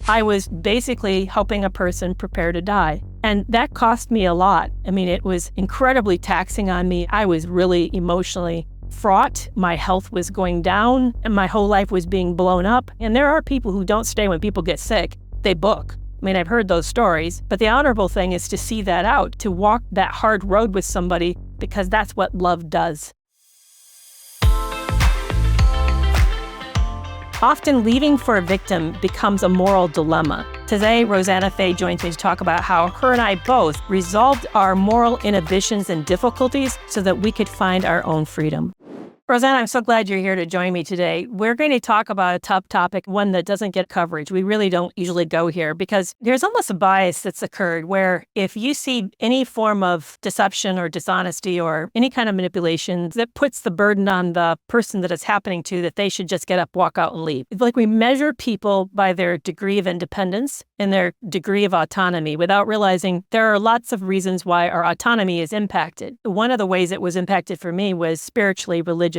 I was basically helping a person prepare to die. And that cost me a lot. I mean, it was incredibly taxing on me. I was really emotionally fraught. My health was going down and my whole life was being blown up. And there are people who don't stay when people get sick. They book. I mean, I've heard those stories, but the honorable thing is to see that out, to walk that hard road with somebody, because that's what love does. Often leaving for a victim becomes a moral dilemma. Today, Rossana Faye joins me to talk about how her and I both resolved our moral inhibitions and difficulties so that we could find our own freedom. Rossana, I'm so glad you're here to join me today. We're going to talk about a tough topic, one that doesn't get coverage. We really don't usually go here because there's almost a bias that's occurred where if you see any form of deception or dishonesty or any kind of manipulation that puts the burden on the person that it's happening to, that they should just get up, walk out, and leave. It's like we measure people by their degree of independence and their degree of autonomy without realizing there are lots of reasons why our autonomy is impacted. One of the ways it was impacted for me was spiritually, religiously.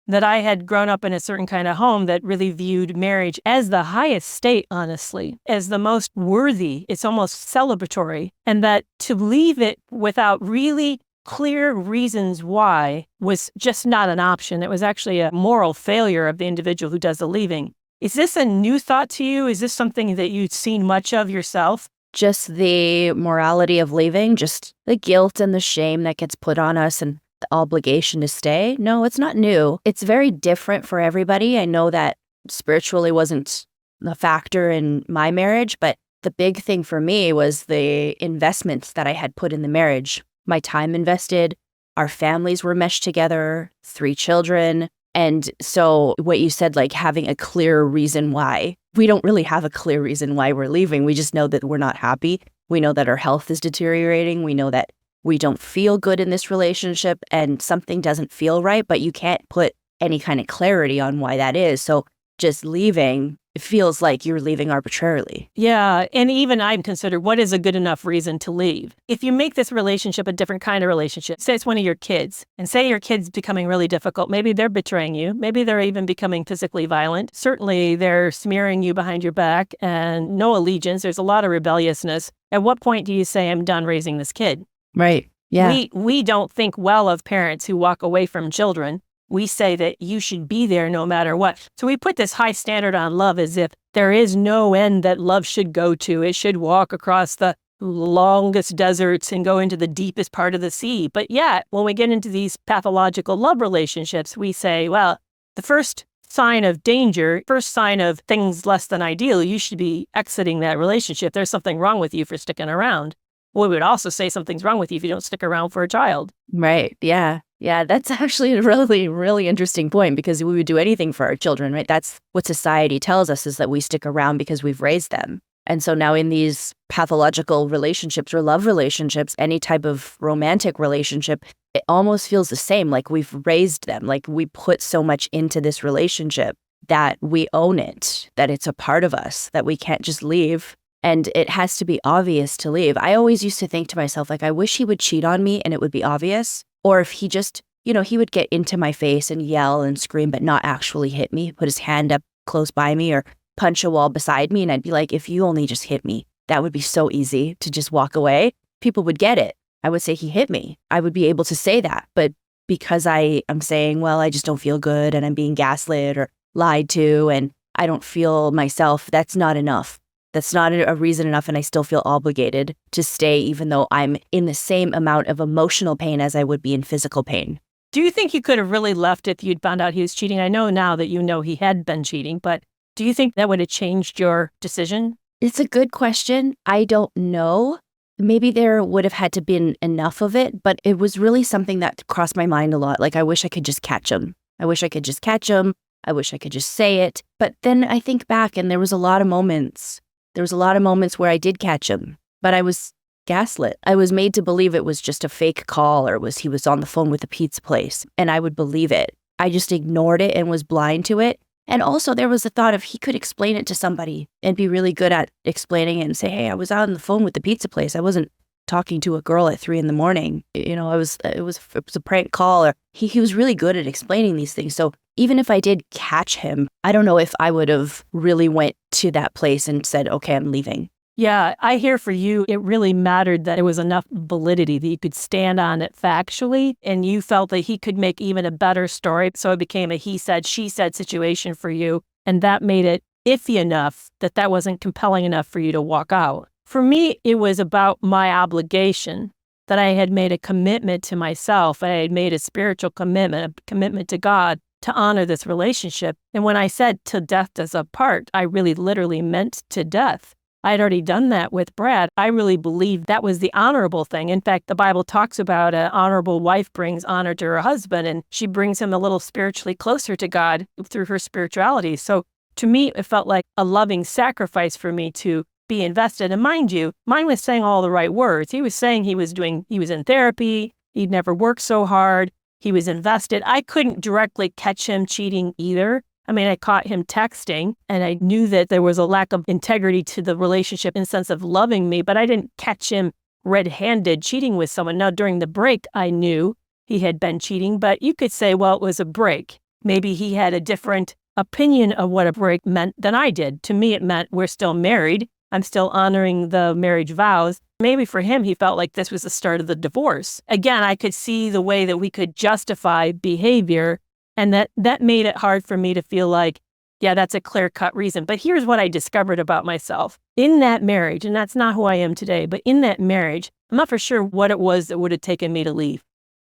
That I had grown up in a certain kind of home that really viewed marriage as the highest state, honestly, as the most worthy. It's almost celebratory. And that to leave it without really clear reasons why was just not an option. It was actually a moral failure of the individual who does the leaving. Is this a new thought to you? Is this something that you've seen much of yourself? Just the morality of leaving, just the guilt and the shame that gets put on us and the obligation to stay. No, it's not new. It's very different for everybody. I know that spiritually wasn't a factor in my marriage, but the big thing for me was the investments that I had put in the marriage. My time invested, our families were meshed together, 3 children. And so what you said, like having a clear reason why, we don't really have a clear reason why we're leaving. We just know that we're not happy. We know that our health is deteriorating. We know that we don't feel good in this relationship and something doesn't feel right, but you can't put any kind of clarity on why that is. So just leaving, it feels like you're leaving arbitrarily. Yeah, and even I consider what is a good enough reason to leave. If you make this relationship a different kind of relationship, say it's one of your kids, and say your kid's becoming really difficult, maybe they're betraying you, maybe they're even becoming physically violent. Certainly they're smearing you behind your back and no allegiance. There's a lot of rebelliousness. At what point do you say, I'm done raising this kid? Right. Yeah. We don't think well of parents who walk away from children. We say that you should be there no matter what. So we put this high standard on love as if there is no end that love should go to. It should walk across the longest deserts and go into the deepest part of the sea. But yet, when we get into these pathological love relationships, we say, well, the first sign of danger, first sign of things less than ideal, you should be exiting that relationship. There's something wrong with you for sticking around. We would also say something's wrong with you if you don't stick around for a child. Right. Yeah. Yeah. That's actually a really, really interesting point because we would do anything for our children, right? That's what society tells us is that we stick around because we've raised them. And so now in these pathological relationships or love relationships, any type of romantic relationship, it almost feels the same. Like we've raised them, like we put so much into this relationship that we own it, that it's a part of us, that we can't just leave. And it has to be obvious to leave. I always used to think to myself, like, I wish he would cheat on me and it would be obvious. Or if he just, he would get into my face and yell and scream, but not actually hit me, put his hand up close by me or punch a wall beside me. And I'd be like, if you only just hit me, that would be so easy to just walk away. People would get it. I would say he hit me. I would be able to say that. But because I am saying, well, I just don't feel good and I'm being gaslit or lied to and I don't feel myself, that's not enough. That's not a reason enough, and I still feel obligated to stay even though I'm in the same amount of emotional pain as I would be in physical pain. Do you think you could have really left if you'd found out he was cheating? I know now that you know he had been cheating, but do you think that would have changed your decision? It's a good question. I don't know. Maybe there would have had to been enough of it, but it was really something that crossed my mind a lot. Like, I wish I could just catch him. I wish I could just catch him. I wish I could just say it. But then I think back and there was a lot of moments. There was a lot of moments where I did catch him, but I was gaslit. I was made to believe it was just a fake call or he was on the phone with a pizza place, and I would believe it. I just ignored it and was blind to it. And also there was the thought of he could explain it to somebody and be really good at explaining it and say, hey, I was on the phone with the pizza place. I wasn't talking to a girl at 3 a.m. It was a prank call. Or he was really good at explaining these things. So even if I did catch him, I don't know if I would have really went to that place and said, okay, I'm leaving. Yeah, I hear for you, it really mattered that there was enough validity that you could stand on it factually, and you felt that he could make even a better story. So it became a he said, she said situation for you. And that made it iffy enough that that wasn't compelling enough for you to walk out. For me, it was about my obligation, that I had made a commitment to myself. I had made a spiritual commitment, a commitment to God to honor this relationship. And when I said till death does us part, I really literally meant to death. I had already done that with Brad. I really believed that was the honorable thing. In fact, the Bible talks about an honorable wife brings honor to her husband, and she brings him a little spiritually closer to God through her spirituality. So to me, it felt like a loving sacrifice for me to be invested. And mind you, mine was saying all the right words. He was saying he was in therapy. He'd never worked so hard. He was invested. I couldn't directly catch him cheating either. I mean, I caught him texting, and I knew that there was a lack of integrity to the relationship in the sense of loving me, but I didn't catch him red-handed cheating with someone. Now, during the break, I knew he had been cheating, but you could say, well, it was a break. Maybe he had a different opinion of what a break meant than I did. To me, it meant we're still married. I'm still honoring the marriage vows. Maybe for him, he felt like this was the start of the divorce. Again, I could see the way that we could justify behavior. And that made it hard for me to feel like, yeah, that's a clear-cut reason. But here's what I discovered about myself. In that marriage, and that's not who I am today, but in that marriage, I'm not for sure what it was that would have taken me to leave.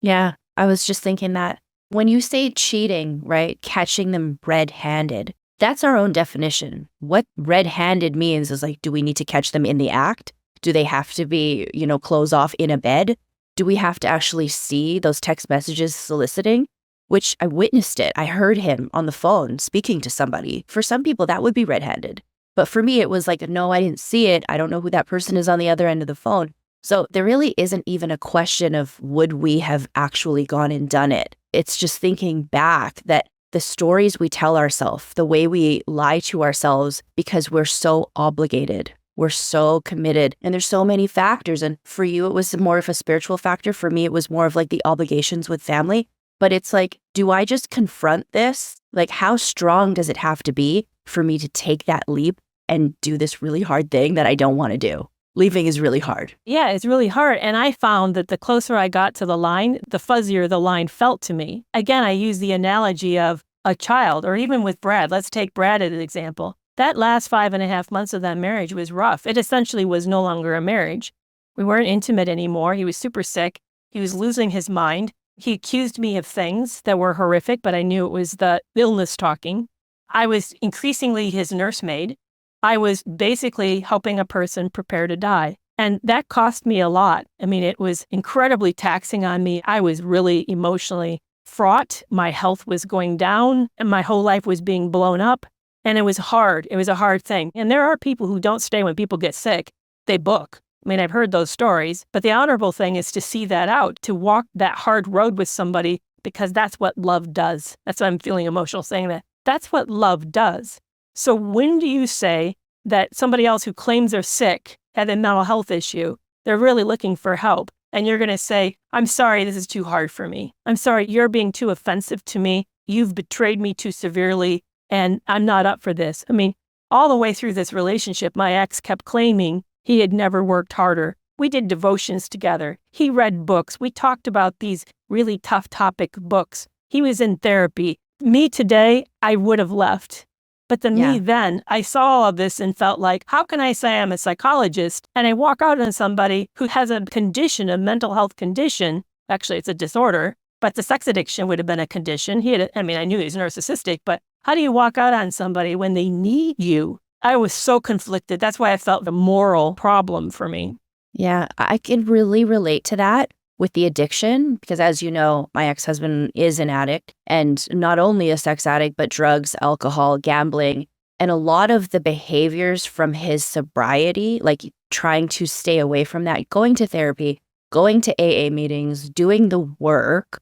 Yeah, I was just thinking that when you say cheating, right, catching them red-handed, that's our own definition. What red-handed means is like, do we need to catch them in the act? Do they have to be, clothes off in a bed? Do we have to actually see those text messages soliciting? Which I witnessed it. I heard him on the phone speaking to somebody. For some people, that would be red-handed. But for me, it was like, no, I didn't see it. I don't know who that person is on the other end of the phone. So there really isn't even a question of would we have actually gone and done it. It's just thinking back that the stories we tell ourselves, the way we lie to ourselves because we're so obligated, we're so committed, and there's so many factors. And for you, it was more of a spiritual factor. For me, it was more of like the obligations with family. But it's like, do I just confront this? Like, how strong does it have to be for me to take that leap and do this really hard thing that I don't want to do? Leaving is really hard. Yeah, it's really hard. And I found that the closer I got to the line, the fuzzier the line felt to me. Again, I use the analogy of a child, or even with Brad. Let's take Brad as an example. That last 5.5 months of that marriage was rough. It essentially was no longer a marriage. We weren't intimate anymore. He was super sick. He was losing his mind. He accused me of things that were horrific, but I knew it was the illness talking. I was increasingly his nursemaid. I was basically helping a person prepare to die. And that cost me a lot. I mean, it was incredibly taxing on me. I was really emotionally fraught. My health was going down, and my whole life was being blown up. And it was hard. It was a hard thing. And there are people who don't stay when people get sick. They book. I mean, I've heard those stories, but the honorable thing is to see that out, to walk that hard road with somebody, because that's what love does. That's why I'm feeling emotional saying that. That's what love does. So when do you say that somebody else who claims they're sick, had a mental health issue, they're really looking for help, and you're going to say, I'm sorry, this is too hard for me. I'm sorry, you're being too offensive to me. You've betrayed me too severely, and I'm not up for this. I mean, all the way through this relationship, my ex kept claiming he had never worked harder. We did devotions together. He read books. We talked about these really tough topic books. He was in therapy. Me today, I would have left. But me then, I saw all of this and felt like, how can I say I'm a psychologist and I walk out on somebody who has a condition, a mental health condition? Actually, it's a disorder, but the sex addiction would have been a condition. I knew he was narcissistic, but how do you walk out on somebody when they need you? I was so conflicted. That's why I felt the moral problem for me. Yeah, I can really relate to that with the addiction, because as you know, my ex-husband is an addict, and not only a sex addict, but drugs, alcohol, gambling, and a lot of the behaviors from his sobriety, like trying to stay away from that, going to therapy, going to AA meetings, doing the work,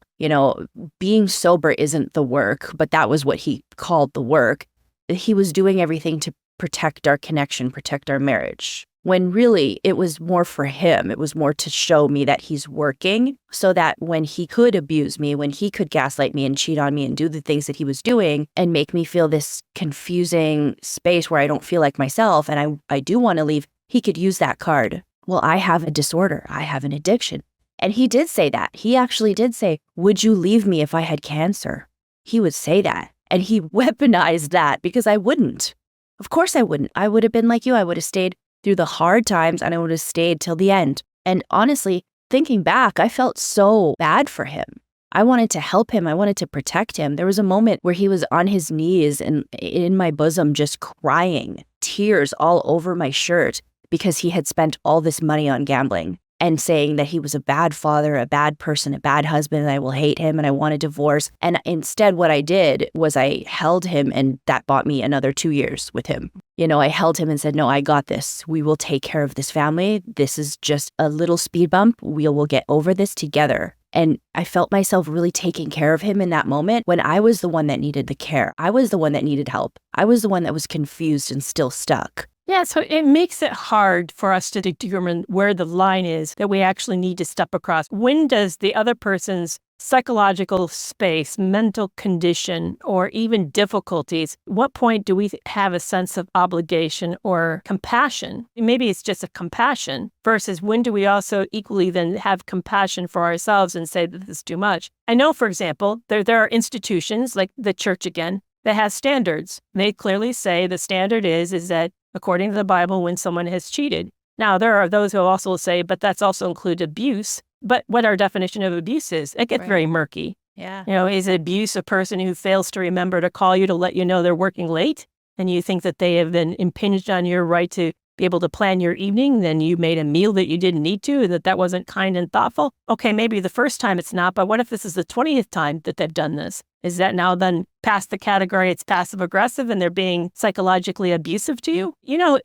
being sober isn't the work, but that was what he called the work. He was doing everything to protect our connection, protect our marriage. when really it was more for him. It was more to show me that he's working so that when he could abuse me, when he could gaslight me and cheat on me and do the things that he was doing and make me feel this confusing space where I don't feel like myself and I do want to leave, he could use that card. Well, I have a disorder. I have an addiction. And he did say that. He actually did say, would you leave me if I had cancer? He would say that. And he weaponized that because I wouldn't. Of course I wouldn't. I would have been like you. I would have stayed through the hard times and I would have stayed till the end. And honestly, thinking back, I felt so bad for him. I wanted to help him. I wanted to protect him. There was a moment where he was on his knees and in my bosom just crying, tears all over my shirt because he had spent all this money on gambling and saying that he was a bad father, a bad person, a bad husband, and I will hate him and I want a divorce. And instead what I did was I held him and that bought me another 2 years with him. I held him and said, no, I got this. We will take care of this family. This is just a little speed bump. We will get over this together. And I felt myself really taking care of him in that moment when I was the one that needed the care. I was the one that needed help. I was the one that was confused and still stuck. Yeah, so it makes it hard for us to determine where the line is that we actually need to step across. When does the other person's psychological space, mental condition, or even difficulties, what point do we have a sense of obligation or compassion? Maybe it's just a compassion versus when do we also equally then have compassion for ourselves and say that this is too much? I know, for example, there are institutions like the church again that has standards. They clearly say the standard is that according to the Bible, when someone has cheated. Now, there are those who also say, but that's also include abuse. But what our definition of abuse is, it gets very murky. Yeah. Is abuse a person who fails to remember to call you to let you know they're working late? And you think that they have then impinged on your right to be able to plan your evening, then you made a meal that you didn't need to, that wasn't kind and thoughtful? Okay, maybe the first time it's not, but what if this is the 20th time that they've done this? Is that now then past the category it's passive aggressive and they're being psychologically abusive to you?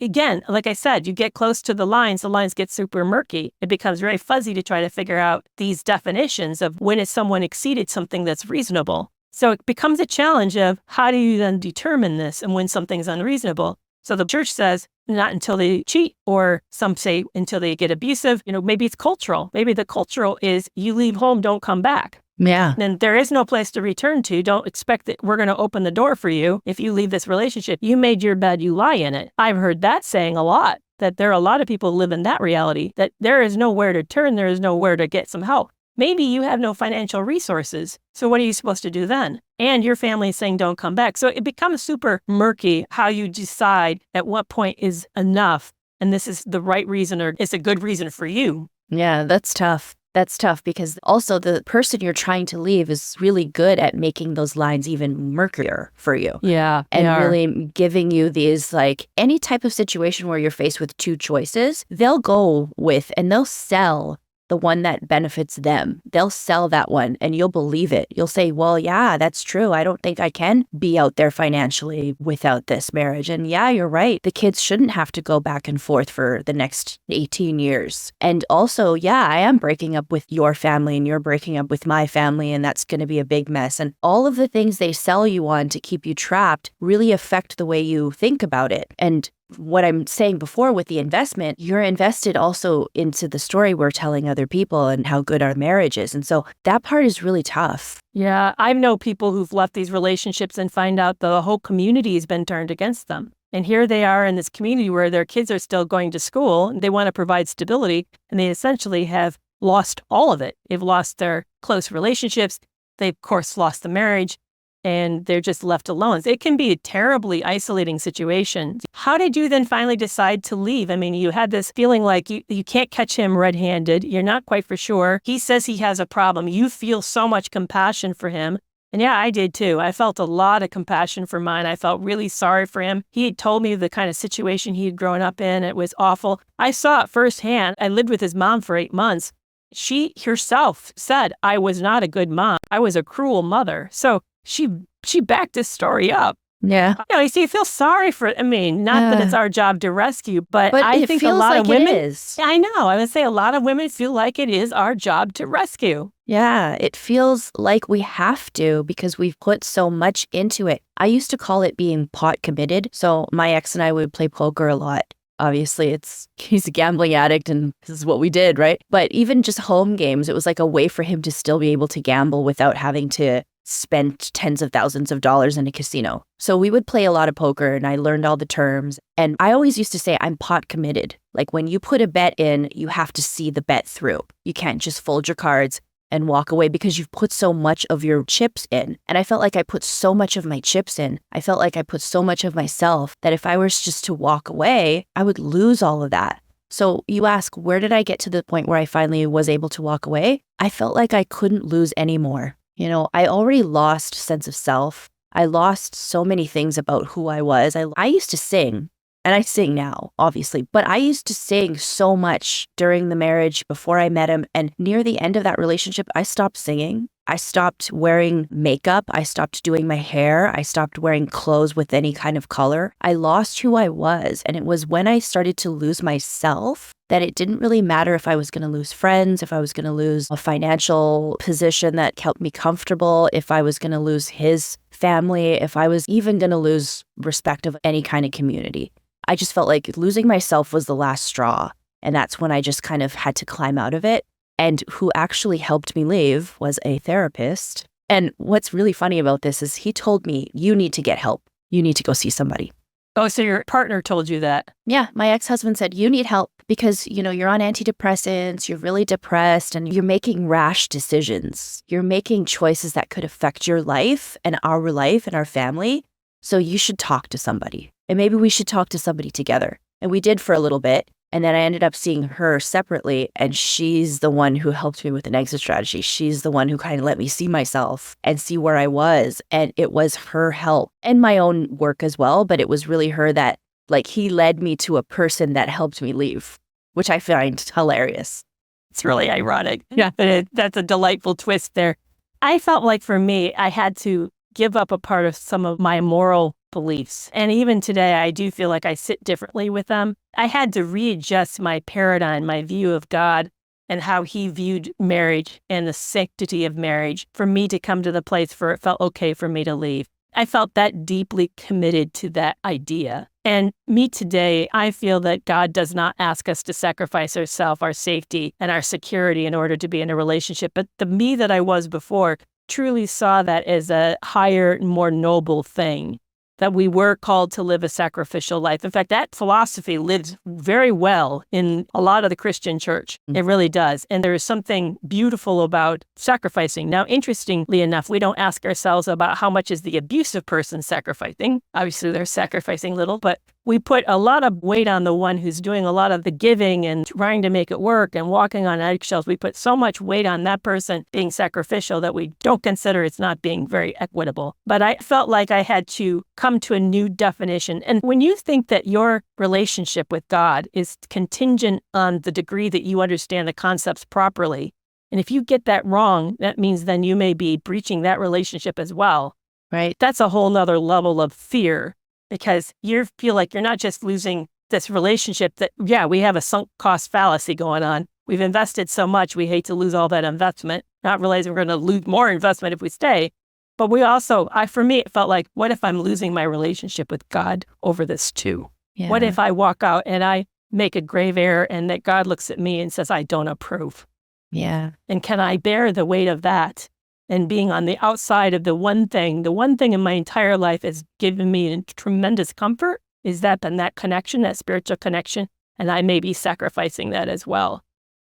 Again, like I said, you get close to the lines get super murky. It becomes very fuzzy to try to figure out these definitions of when has someone exceeded something that's reasonable. So it becomes a challenge of how do you then determine this and when something's unreasonable? So the church says not until they cheat, or some say until they get abusive. Maybe it's cultural. Maybe the cultural is you leave home, don't come back. Yeah. Then there is no place to return to. Don't expect that we're going to open the door for you if you leave this relationship. You made your bed, you lie in it. I've heard that saying a lot, that there are a lot of people who live in that reality, that there is nowhere to turn, there is nowhere to get some help. Maybe you have no financial resources. So what are you supposed to do then? And your family is saying don't come back. So it becomes super murky how you decide at what point is enough and this is the right reason or it's a good reason for you. Yeah, that's tough. That's tough because also the person you're trying to leave is really good at making those lines even murkier for you. Yeah. And really giving you these, any type of situation where you're faced with two choices, they'll go with and they'll sell the one that benefits them. They'll sell that one and you'll believe it. You'll say, well, yeah, that's true. I don't think I can be out there financially without this marriage. And yeah, you're right. The kids shouldn't have to go back and forth for the next 18 years. And also, yeah, I am breaking up with your family and you're breaking up with my family and that's going to be a big mess. And all of the things they sell you on to keep you trapped really affect the way you think about it. And what I'm saying before with the investment, you're invested also into the story we're telling other people and how good our marriage is. And so that part is really tough. Yeah, I know people who've left these relationships and find out the whole community has been turned against them. And here they are in this community where their kids are still going to school and they want to provide stability. And they essentially have lost all of it. They've lost their close relationships. They've, of course, lost the marriage. And they're just left alone. It can be a terribly isolating situation. How did you then finally decide to leave? I mean, you had this feeling like you can't catch him red-handed. You're not quite for sure. He says he has a problem. You feel so much compassion for him. And yeah, I did too. I felt a lot of compassion for mine. I felt really sorry for him. He had told me the kind of situation he had grown up in. It was awful. I saw it firsthand. I lived with his mom for 8 months. She herself said I was not a good mom. I was a cruel mother. So she backed this story up. Yeah. You feel sorry for it. I mean, not that it's our job to rescue, but I think a lot of women. It is. I know. I would say a lot of women feel like it is our job to rescue. Yeah, it feels like we have to because we've put so much into it. I used to call it being pot committed. So my ex and I would play poker a lot. Obviously, he's a gambling addict and this is what we did, right? But even just home games, it was like a way for him to still be able to gamble without having to spend tens of thousands of dollars in a casino. So we would play a lot of poker and I learned all the terms. And I always used to say, I'm pot committed. Like when you put a bet in, you have to see the bet through. You can't just fold your cards and walk away because you've put so much of your chips in. And I felt like I put so much of my chips in. I felt like I put so much of myself that if I was just to walk away, I would lose all of that. So you ask, where did I get to the point where I finally was able to walk away? I felt like I couldn't lose anymore. You know, I already lost sense of self. I lost so many things about who I was. I used to sing, and I sing now, obviously, but I used to sing so much during the marriage before I met him. And near the end of that relationship, I stopped singing. I stopped wearing makeup. I stopped doing my hair. I stopped wearing clothes with any kind of color. I lost who I was. And it was when I started to lose myself that it didn't really matter if I was going to lose friends, if I was going to lose a financial position that kept me comfortable, if I was going to lose his family, if I was even going to lose respect of any kind of community. I just felt like losing myself was the last straw. And that's when I just kind of had to climb out of it. And who actually helped me leave was a therapist. And what's really funny about this is he told me, you need to get help. You need to go see somebody. Oh, so your partner told you that? Yeah, my ex-husband said, you need help because, you know, you're on antidepressants, you're really depressed, and you're making rash decisions. You're making choices that could affect your life and our family. So you should talk to somebody. And maybe we should talk to somebody together. And we did for a little bit. And then I ended up seeing her separately, and she's the one who helped me with an exit strategy. She's the one who kind of let me see myself and see where I was. And it was her help and my own work as well. But it was really her that, like, he led me to a person that helped me leave, which I find hilarious. It's really ironic. Yeah, but that's a delightful twist there. I felt like for me, I had to give up a part of some of my moral beliefs. And even today, I do feel like I sit differently with them. I had to readjust my paradigm, my view of God and how he viewed marriage and the sanctity of marriage for me to come to the place where it felt okay for me to leave. I felt that deeply committed to that idea. And me today, I feel that God does not ask us to sacrifice ourselves, our safety, and our security in order to be in a relationship. But the me that I was before truly saw that as a higher, more noble thing, that we were called to live a sacrificial life. In fact, that philosophy lives very well in a lot of the Christian church. It really does. And there is something beautiful about sacrificing. Now, interestingly enough, we don't ask ourselves about how much is the abusive person sacrificing. Obviously, they're sacrificing little, but we put a lot of weight on the one who's doing a lot of the giving and trying to make it work and walking on eggshells. We put so much weight on that person being sacrificial that we don't consider it's not being very equitable. But I felt like I had to come to a new definition. And when you think that your relationship with God is contingent on the degree that you understand the concepts properly, and if you get that wrong, that means then you may be breaching that relationship as well. Right? That's a whole nother level of fear. Because you feel like you're not just losing this relationship that, yeah, we have a sunk cost fallacy going on. We've invested so much, we hate to lose all that investment, not realizing we're going to lose more investment if we stay. But we also, for me, it felt like, what if I'm losing my relationship with God over this too? Yeah. What if I walk out and I make a grave error and that God looks at me and says, I don't approve? Yeah. And can I bear the weight of that? And being on the outside of the one thing in my entire life has given me tremendous comfort is that connection, that spiritual connection. And I may be sacrificing that as well.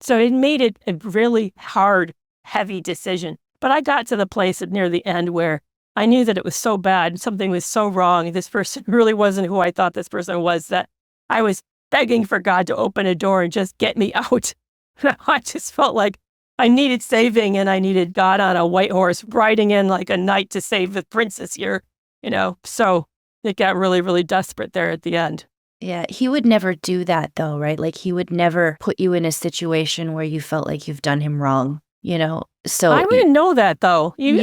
So it made it a really hard, heavy decision. But I got to the place near the end where I knew that it was so bad, something was so wrong, this person really wasn't who I thought this person was, that I was begging for God to open a door and just get me out. I just felt like I needed saving, and I needed God on a white horse riding in like a knight to save the princess here, So it got really, really desperate there at the end. Yeah, he would never do that though, right? Like he would never put you in a situation where you felt like you've done him wrong, So I wouldn't know that though. In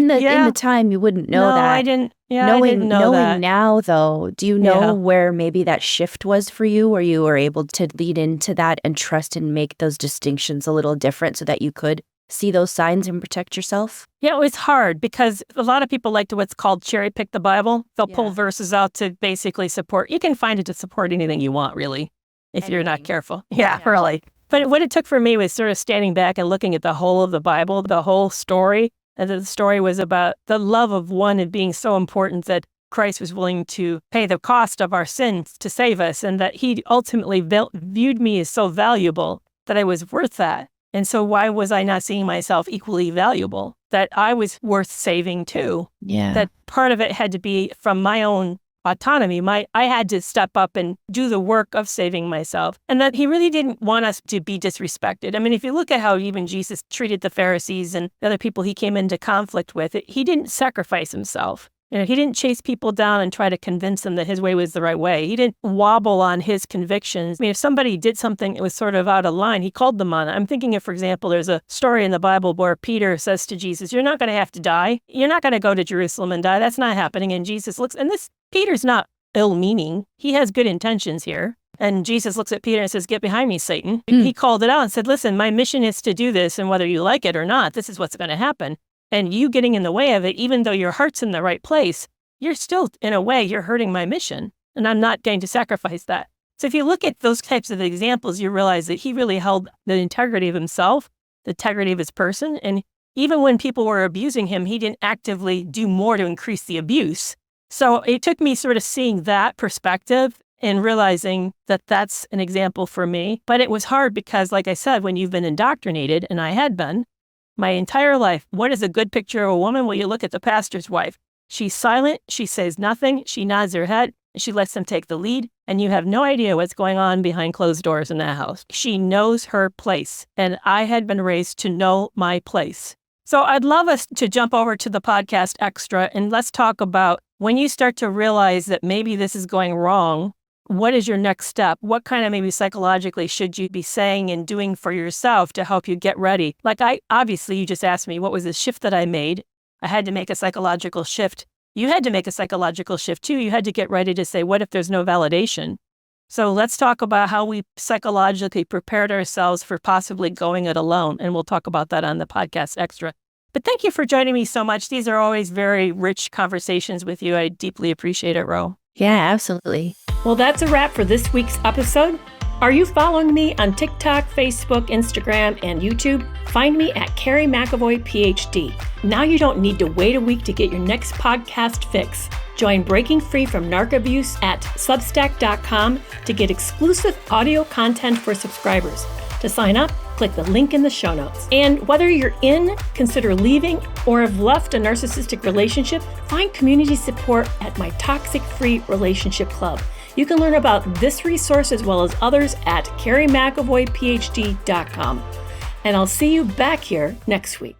the time you wouldn't know that. I didn't. Yeah, I didn't know that. Knowing now though, do you know where maybe that shift was for you, where you were able to lead into that and trust and make those distinctions a little different so that you could see those signs and protect yourself? Yeah, it was hard because a lot of people like to what's called cherry pick the Bible. They'll pull verses out to basically support. You can find it to support anything you want, really. if you're not careful. Yeah, really. But what it took for me was sort of standing back and looking at the whole of the Bible, the whole story. And the story was about the love of one and being so important that Christ was willing to pay the cost of our sins to save us, and that he ultimately viewed me as so valuable that I was worth that. And so why was I not seeing myself equally valuable? That I was worth saving too. Yeah. That part of it had to be from my own autonomy. I had to step up and do the work of saving myself. And that he really didn't want us to be disrespected. I mean, if you look at how even Jesus treated the Pharisees and the other people he came into conflict with, he didn't sacrifice himself. He didn't chase people down and try to convince them that his way was the right way. He didn't wobble on his convictions. I mean, if somebody did something that was sort of out of line, he called them on it. I'm thinking of, for example, there's a story in the Bible where Peter says to Jesus, "You're not going to have to die. You're not going to go to Jerusalem and die. That's not happening." And Jesus looks, and Peter's not ill-meaning. He has good intentions here. And Jesus looks at Peter and says, "Get behind me, Satan." He called it out and said, "Listen, my mission is to do this, and whether you like it or not, this is what's going to happen. And you getting in the way of it, even though your heart's in the right place, you're still, in a way, you're hurting my mission. And I'm not going to sacrifice that." So if you look at those types of examples, you realize that he really held the integrity of himself, the integrity of his person. And even when people were abusing him, he didn't actively do more to increase the abuse. So it took me sort of seeing that perspective and realizing that that's an example for me. But it was hard because, like I said, when you've been indoctrinated, and I had been, my entire life, what is a good picture of a woman? Well, you look at the pastor's wife. She's silent, she says nothing, she nods her head, and she lets them take the lead, and you have no idea what's going on behind closed doors in that house. She knows her place, and I had been raised to know my place. So I'd love us to jump over to the podcast extra, and let's talk about when you start to realize that maybe this is going wrong. What is your next step? What kind of maybe psychologically should you be saying and doing for yourself to help you get ready? Like obviously you just asked me, what was the shift that I made? I had to make a psychological shift. You had to make a psychological shift too. You had to get ready to say, what if there's no validation? So let's talk about how we psychologically prepared ourselves for possibly going it alone. And we'll talk about that on the podcast extra. But thank you for joining me so much. These are always very rich conversations with you. I deeply appreciate it, Ro. Yeah, absolutely. Well, that's a wrap for this week's episode. Are you following me on TikTok, Facebook, Instagram, and YouTube? Find me at Kerry McAvoy, Ph.D. Now you don't need to wait a week to get your next podcast fix. Join Breaking Free from Narc Abuse at Substack.com to get exclusive audio content for subscribers. To sign up, click the link in the show notes. And whether you're in, consider leaving, or have left a narcissistic relationship, find community support at my Toxic Free Relationship Club. You can learn about this resource as well as others at KerryMcAvoyPhD.com. And I'll see you back here next week.